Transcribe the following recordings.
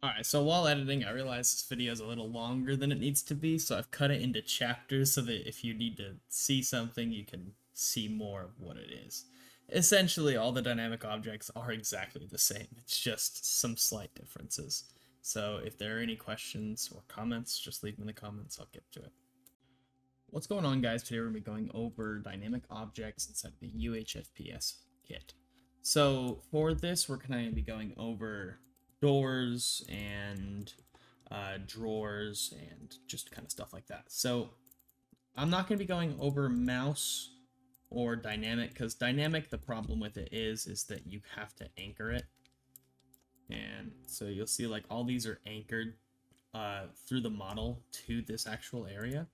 Alright, so while editing, I realized this video is a little longer than it needs to be, so I've cut it into chapters so that if you need to see something, you can see more of what it is. Essentially, all the dynamic objects are exactly the same, it's just some slight differences. So if there are any questions or comments, just leave them in the comments, I'll get to it. What's going on, guys? Today we're going to be going over dynamic objects inside the UHFPS kit. So for this, we're going to be going over doors and drawers and just kind of stuff like that. So I'm not going to be going over mouse or dynamic, because dynamic, the problem with it is that you have to anchor it. And so you'll see like all these are anchored through the model to this actual area.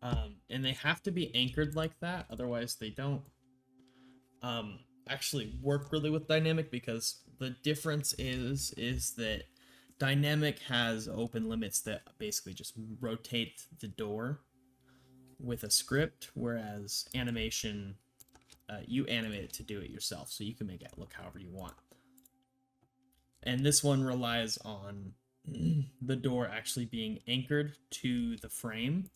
And they have to be anchored like that, otherwise they don't actually work really with dynamic, because the difference is that dynamic has open limits that basically just rotate the door with a script, whereas animation, you animate it to do it yourself, so you can make it look however you want. And this one relies on the door actually being anchored to the frame,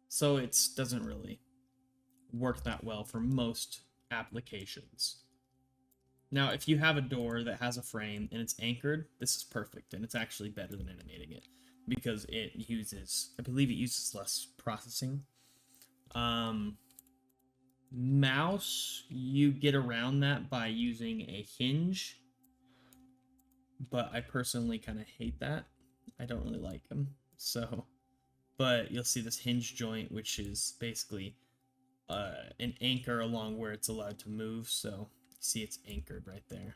so it doesn't really work that well for most applications. Now, if you have a door that has a frame and it's anchored, this is perfect, and it's actually better than animating it, because it uses, I believe it uses less processing. Mouse, you get around that by using a hinge, but I personally kind of hate that. I don't really like them, so, but you'll see this hinge joint, which is basically an anchor along where it's allowed to move, so you see it's anchored right there.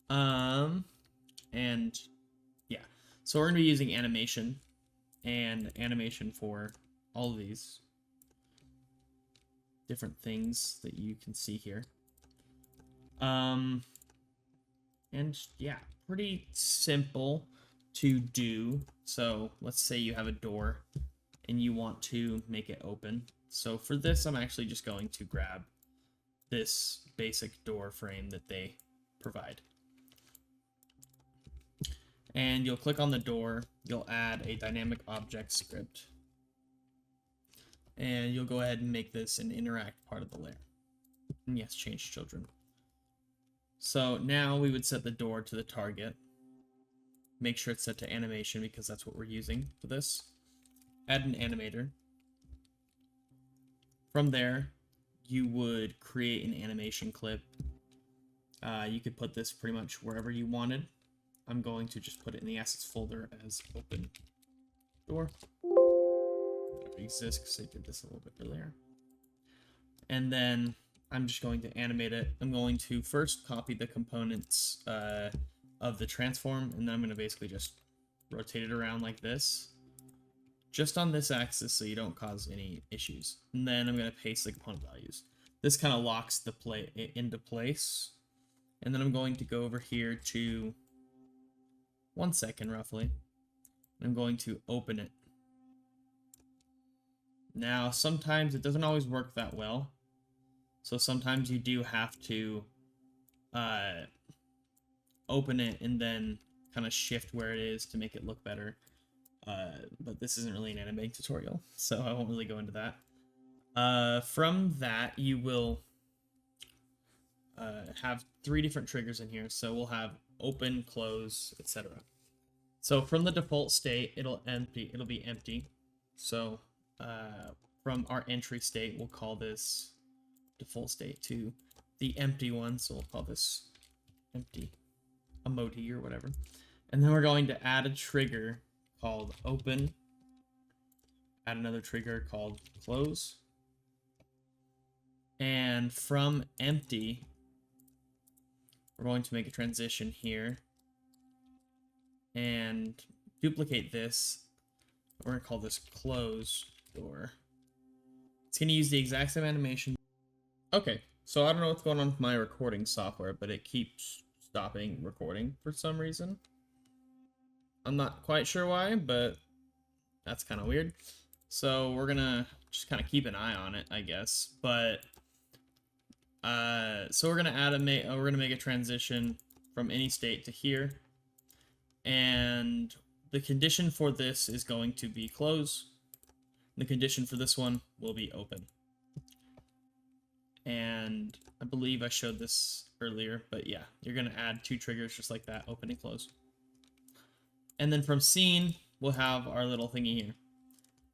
And yeah, so we're going to be using animation for all of these different things that you can see here. And yeah, pretty simple to do. So let's say you have a door and you want to make it open. So for this, I'm actually just going to grab this basic door frame that they provide. And you'll click on the door, you'll add a dynamic object script, and you'll go ahead and make this an interact part of the layer. And yes, change children. So now we would set the door to the target. Make sure it's set to animation, because that's what we're using for this. Add an animator. From there, you would create an animation clip. You could put this pretty much wherever you wanted. I'm going to just put it in the assets folder as open door. It exists because I did this a little bit earlier. And then I'm just going to animate it. I'm going to first copy the components of the transform, and then I'm going to basically just rotate it around like this, just on this axis, so you don't cause any issues. And then I'm going to paste the component values. This kind of locks the into place. And then I'm going to go over here to 1 second roughly. I'm going to open it. Now, sometimes it doesn't always work that well. So sometimes you do have to open it and then kind of shift where it is to make it look better. But this isn't really an animating tutorial, so I won't really go into that. From that, you will have 3 different triggers in here. So we'll have open, close, etc. So from the default state, it'll be empty. So from our entry state, we'll call this default state to the empty one. So we'll call this empty emoji or whatever. And then we're going to add a trigger called open, add another trigger called close, and from empty, we're going to make a transition here and duplicate this. We're going to call this close door. It's going to use the exact same animation. Okay, so I don't know what's going on with my recording software, but it keeps stopping recording for some reason. I'm not quite sure why, but that's kind of weird. So we're gonna just kind of keep an eye on it, I guess. But so we're gonna make a transition from any state to here. And the condition for this is going to be close. The condition for this one will be open. And I believe I showed this earlier, but yeah, you're going to add 2 triggers just like that, open and close. And then from scene, we'll have our little thingy here.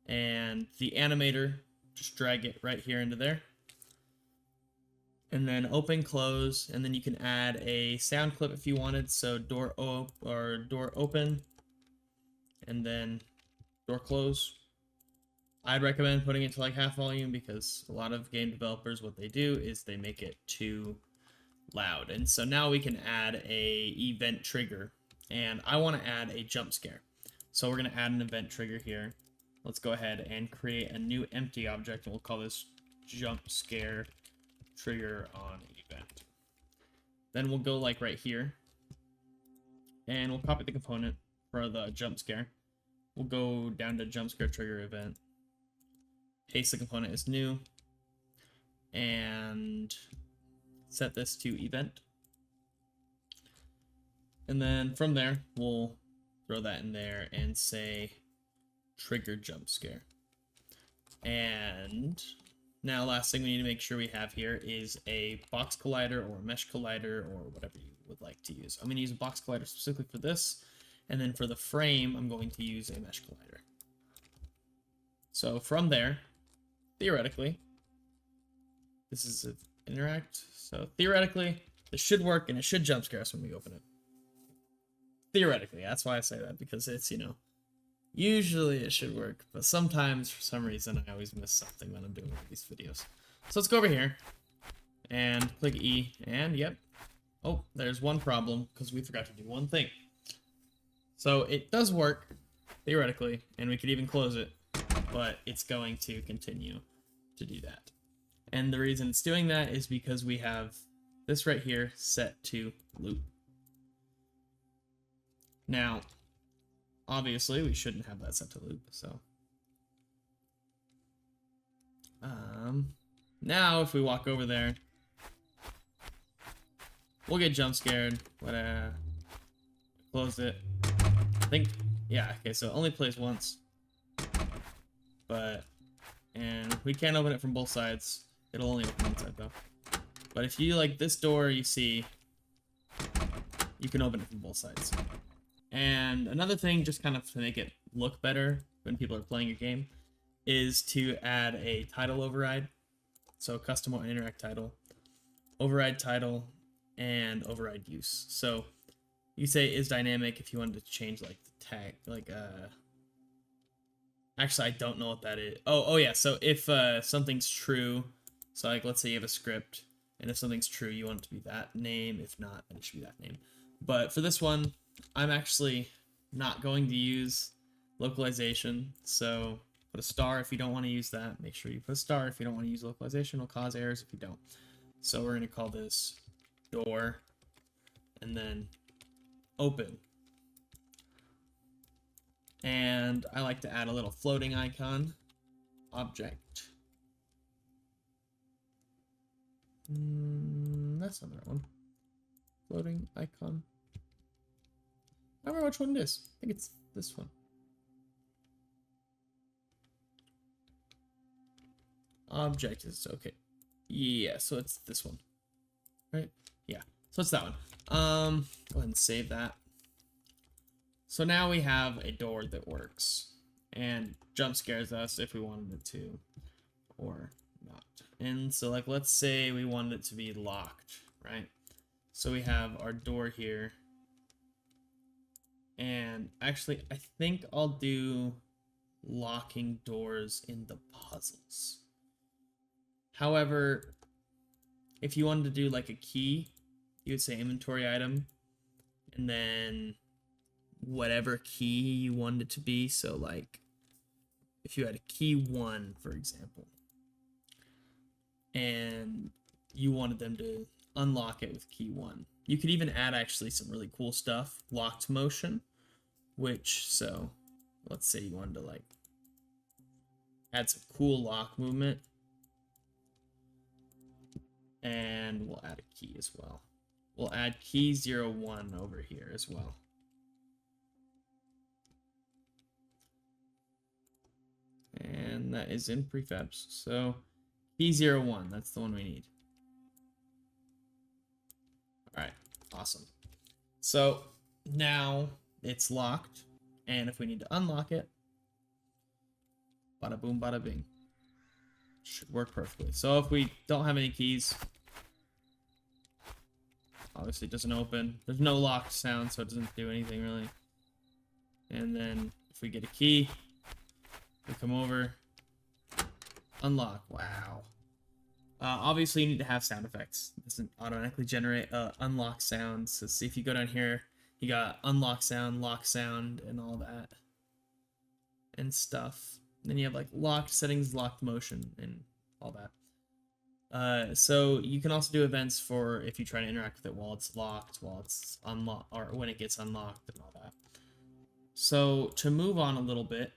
And the animator, just drag it right here into there. And then open, close, and then you can add a sound clip if you wanted. So door open, and then door close. I'd recommend putting it to like half volume because a lot of game developers, what they do is they make it too loud. And so now we can add a event trigger, and I want to add a jump scare. So we're going to add an event trigger here. Let's go ahead and create a new empty object, and we'll call this jump scare trigger on event. Then we'll go like right here, and we'll copy the component for the jump scare. We'll go down to jump scare trigger event, paste the component as new, and set this to event. And then from there, we'll throw that in there and say trigger jump scare. And now last thing we need to make sure we have here is a box collider or a mesh collider or whatever you would like to use. I'm going to use a box collider specifically for this, and then for the frame I'm going to use a mesh collider. So from there, theoretically, this is an interact, so theoretically this should work and it should jump scare us when we open it. Theoretically, that's why I say that, because it's, you know, usually it should work, but sometimes for some reason I always miss something when I'm doing these videos. So let's go over here and click E, and yep. Oh, there's one problem because we forgot to do one thing. So it does work theoretically, and we could even close it, but it's going to continue to do that. And the reason it's doing that is because we have this right here set to loop. Now, obviously, we shouldn't have that set to loop, so. Now, if we walk over there, we'll get jump scared, but, close it. I think, yeah, okay, so it only plays once. But, and we can't open it from both sides. It'll only open one side, though. But if you, like, this door, you see, you can open it from both sides. And another thing, just kind of to make it look better when people are playing a game, is to add a title override. So custom or interact title, override title, and override use. So you say is dynamic if you wanted to change like the tag, like actually I don't know what that is. Oh yeah. So if something's true, so like let's say you have a script, and if something's true, you want it to be that name. If not, then it should be that name. But for this one, I'm actually not going to use localization, so put a star if you don't want to use that. Make sure you put a star if you don't want to use localization. It'll cause errors if you don't. So we're going to call this door, and then open. And I like to add a little floating icon, object. That's not the right one. Floating icon. I don't remember which one it is. I think it's this one. Object is okay. Yeah, so it's this one. Right? Yeah. So it's that one. Go ahead and save that. So now we have a door that works and jump scares us if we wanted it to or not. And so like let's say we wanted it to be locked, right? So we have our door here. And actually, I think I'll do locking doors in the puzzles. However, if you wanted to do like a key, you would say inventory item, and then whatever key you wanted it to be. So like, if you had a key 1, for example, and you wanted them to unlock it with key 1, you could even add actually some really cool stuff, locked motion. Which, so, let's say you wanted to, like, add some cool lock movement. And we'll add a key as well. we'll add key 0, 1 over here as well. And that is in prefabs. So key 0, 1, that's the one we need. All right, awesome. So now it's locked, and if we need to unlock it, bada boom, bada bing. Should work perfectly. So if we don't have any keys, obviously it doesn't open. There's no locked sound, so it doesn't do anything really. And then if we get a key, we come over, unlock. Wow. Obviously, you need to have sound effects. It doesn't automatically generate unlock sounds. So see if you go down here, you got unlock sound, lock sound, and all that and stuff. And then you have like locked settings, locked motion, and all that. So you can also do events for if you try to interact with it while it's locked, while it's unlocked, or when it gets unlocked, and all that. So to move on a little bit,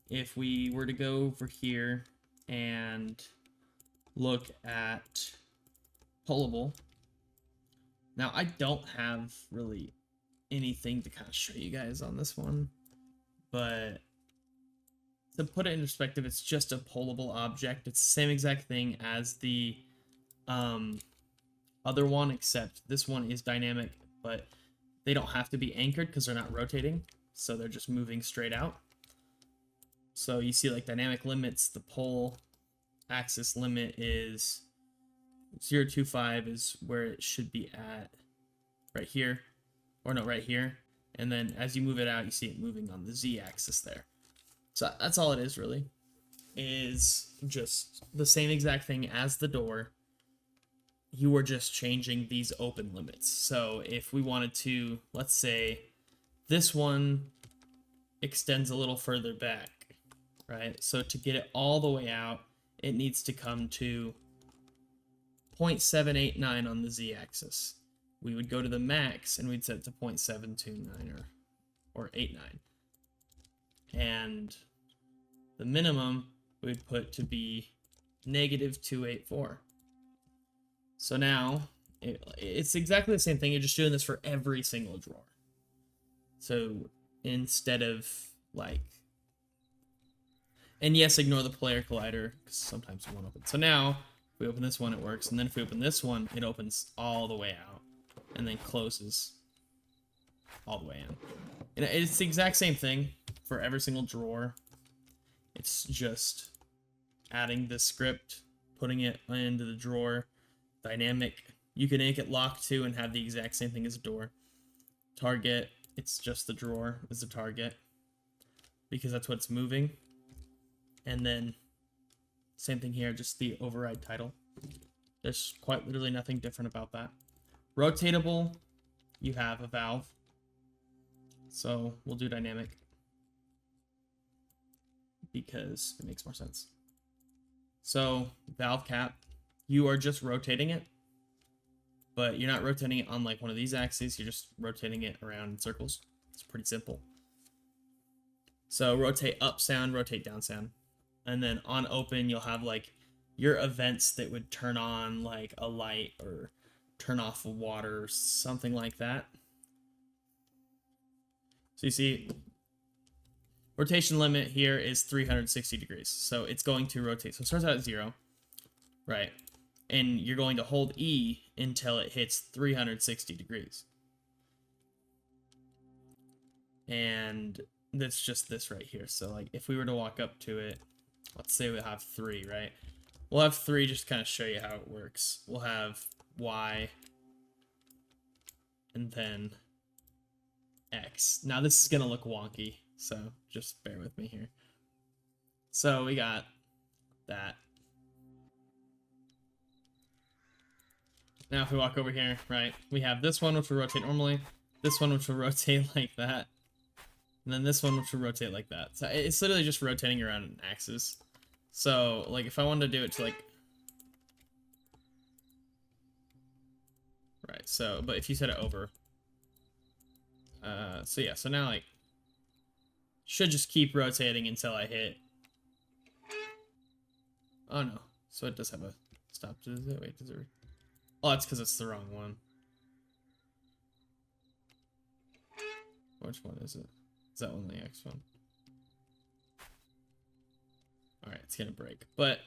if we were to go over here and look at Pullable. Now, I don't have really anything to kind of show you guys on this one, but to put it in perspective, it's just a pullable object. It's the same exact thing as the other one, except this one is dynamic, but they don't have to be anchored because they're not rotating, so they're just moving straight out. So you see like dynamic limits, the pull axis limit is 0.25 is where it should be at, right here, or no, right here. And then as you move it out, you see it moving on the z-axis there. So that's all it is really, is just the same exact thing as the door. You are just changing these open limits. So if we wanted to, let's say this one extends a little further back, right? So to get it all the way out, it needs to come to 0.789 on the z-axis. We would go to the max and we'd set it to 0.729 or 89. And the minimum we'd put to be -284. So now it's exactly the same thing. You're just doing this for every single drawer. So instead of like, and yes, ignore the player collider, because sometimes it won't open. So now, if we open this one, it works. And then if we open this one, it opens all the way out. And then closes all the way in. And it's the exact same thing for every single drawer. It's just adding the script, putting it into the drawer. Dynamic. You can make it locked too and have the exact same thing as a door. Target. It's just the drawer is the target, because that's what's moving. And then same thing here, just the override title. There's quite literally nothing different about that. Rotatable, you have a valve. So we'll do dynamic because it makes more sense. So valve cap, you are just rotating it, but you're not rotating it on like one of these axes. You're just rotating it around in circles. It's pretty simple. So rotate up sound, rotate down sound. And then on open, you'll have like your events that would turn on like a light or turn off water or something like that. So you see, rotation limit here is 360 degrees. So it's going to rotate. So it starts out at 0, right? And you're going to hold E until it hits 360 degrees. And that's just this right here. So like if we were to walk up to it, let's say we have 3, right? We'll have 3 just to kind of show you how it works. We'll have Y and then X. Now this is going to look wonky, so just bear with me here. So we got that. Now if we walk over here, right, we have this one which will rotate normally, this one which will rotate like that, and then this one which will rotate like that. So it's literally just rotating around an axis. So like if I wanted to do it to like, right, so but if you set it over, so yeah, so now like should just keep rotating until I hit, oh no, so it does have a stop. Does it? Wait, does it? Oh, that's because it's the wrong one. which one is it? Is that one the X one? Alright, it's gonna break. But,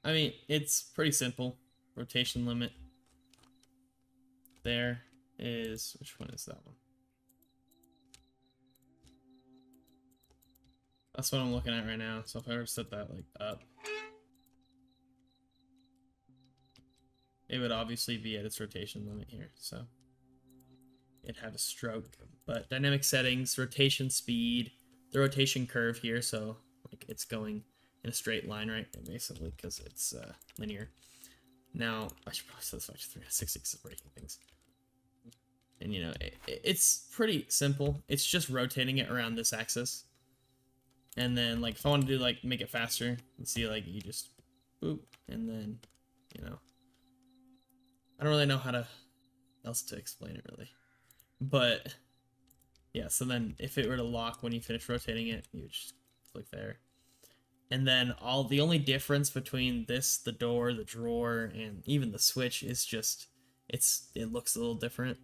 I mean, it's pretty simple. Rotation limit. There is, which one is that one? That's what I'm looking at right now. So if I ever set that like up, it would obviously be at its rotation limit here. So it had a stroke. But dynamic settings, rotation speed, the rotation curve here. So like it's going in a straight line, right? Basically, because it's linear. Now I should probably set this back to 360 because it's breaking things. And you know, it's pretty simple. It's just rotating it around this axis. And then, like, if I want to do, like, make it faster, you see, like, you just boop, and then, you know, I don't really know how else to explain it, really. But, yeah, so then if it were to lock when you finish rotating it, you would just click there. And then the only difference between this, the door, the drawer, and even the switch is just, it looks a little different.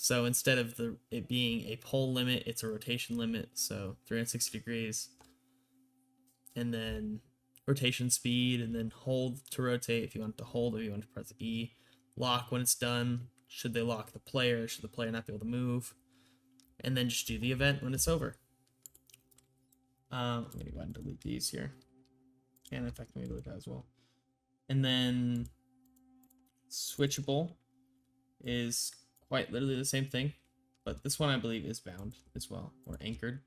So instead of it being a pole limit, it's a rotation limit, so 360 degrees. And then rotation speed, and then hold to rotate if you want to hold, or you want to press E. Lock when it's done. Should they lock the player? Should the player not be able to move? And then just do the event when it's over. I'm going to go ahead and delete these here. And in fact, let me delete that as well. And then switchable is quite literally the same thing, but this one I believe is bound as well, or anchored.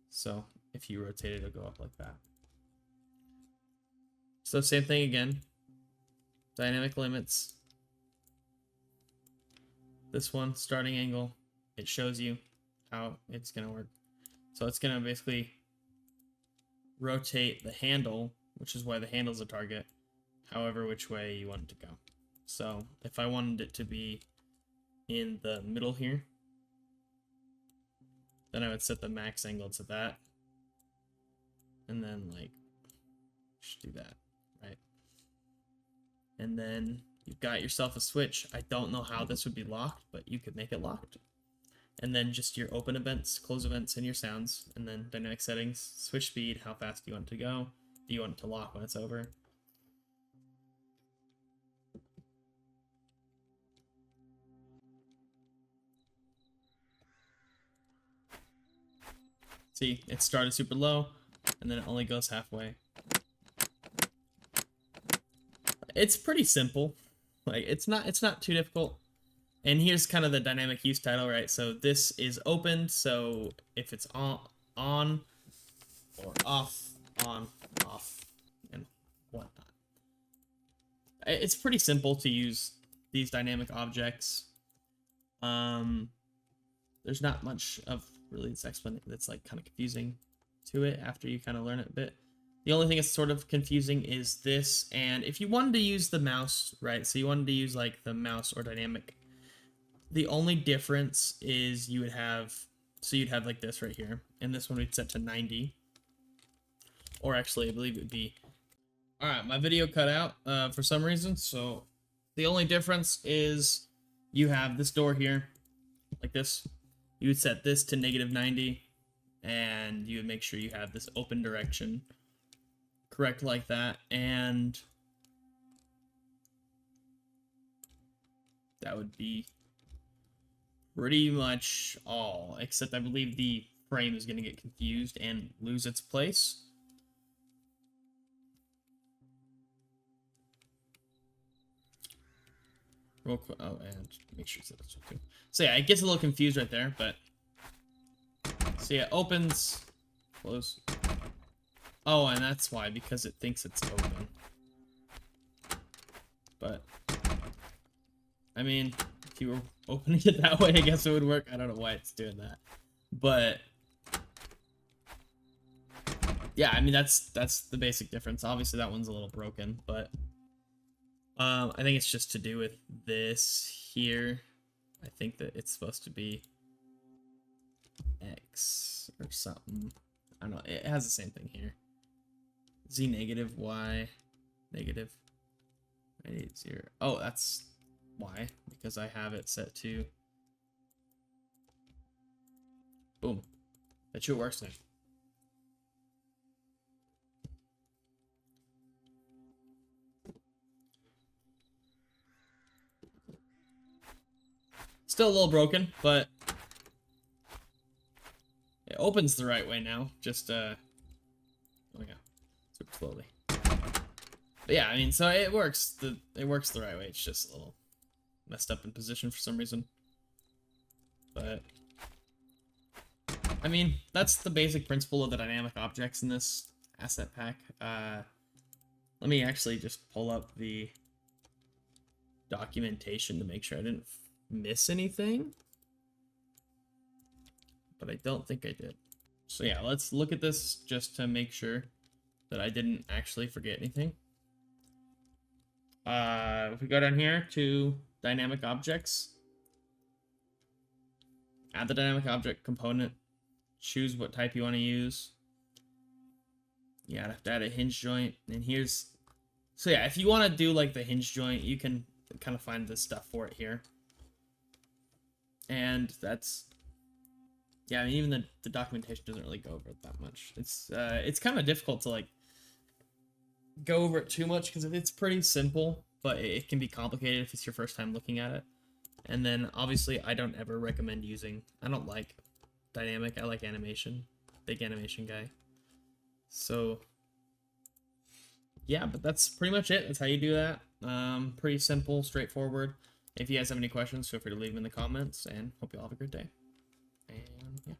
So if you rotate it, it'll go up like that. So same thing again. Dynamic limits. This one, starting angle, it shows you how it's gonna work. So it's gonna basically rotate the handle, which is why the handle's a target, however which way you want it to go. So if I wanted it to be in the middle here, then I would set the max angle to that, and then like just do that, right? And then you've got yourself a switch. I don't know how this would be locked, but you could make it locked. And then just your open events, close events, and your sounds, and then dynamic settings, switch speed, how fast do you want it to go, do you want it to lock when it's over. See, it started super low, and then it only goes halfway. It's pretty simple. Like, it's not too difficult. And here's kind of the dynamic use title, right? So this is opened, so if it's on or off, on, off, and whatnot. It's pretty simple to use these dynamic objects. There's not much of really this explanation that's like kind of confusing to it after you kind of learn it a bit. The only thing that's sort of confusing is this, and if you wanted to use the mouse, right, so you wanted to use like the mouse or dynamic, the only difference is you would have, so you'd have like this right here, and this one we'd set to 90, or actually I believe it would be, alright, my video cut out for some reason, so the only difference is you have this door here, like this. You would set this to -90, and you would make sure you have this open direction correct like that, and that would be pretty much all, except I believe the frame is going to get confused and lose its place. Real quick, oh, and make sure it's this one too. So yeah, it gets a little confused right there, but so yeah, opens, close. Oh, and that's why, because it thinks it's open. But I mean, if you were opening it that way, I guess it would work. I don't know why it's doing that, but yeah, I mean that's the basic difference. Obviously, that one's a little broken, but I think it's just to do with this here. I think that it's supposed to be X or something. I don't know. It has the same thing here. Z negative, Y negative. 980. Oh, that's Y, because I have it set to Bet you it works now. Still a little broken, but it opens the right way now. Just oh yeah, super slowly. But yeah, I mean, so it works. It works the right way. It's just a little messed up in position for some reason. But I mean, that's the basic principle of the dynamic objects in this asset pack. Let me actually just pull up the documentation to make sure I didn't miss anything. But I don't think I did. So yeah, let's look at this just to make sure that I didn't actually forget anything. If we go down here to dynamic objects, add the dynamic object component, choose what type you want to use. You have to add a hinge joint, and here's, so yeah, if you want to do like the hinge joint, you can kind of find the stuff for it here. And that's, yeah, I mean, even the documentation doesn't really go over it that much. It's kind of difficult to like go over it too much because it's pretty simple, but it can be complicated if it's your first time looking at it. And then obviously I don't ever recommend using, I don't like dynamic, I like animation, big animation guy. So yeah, but that's pretty much it. That's how you do that. Pretty simple, straightforward. If you guys have any questions, feel free to leave them in the comments, and hope you all have a great day. And yeah.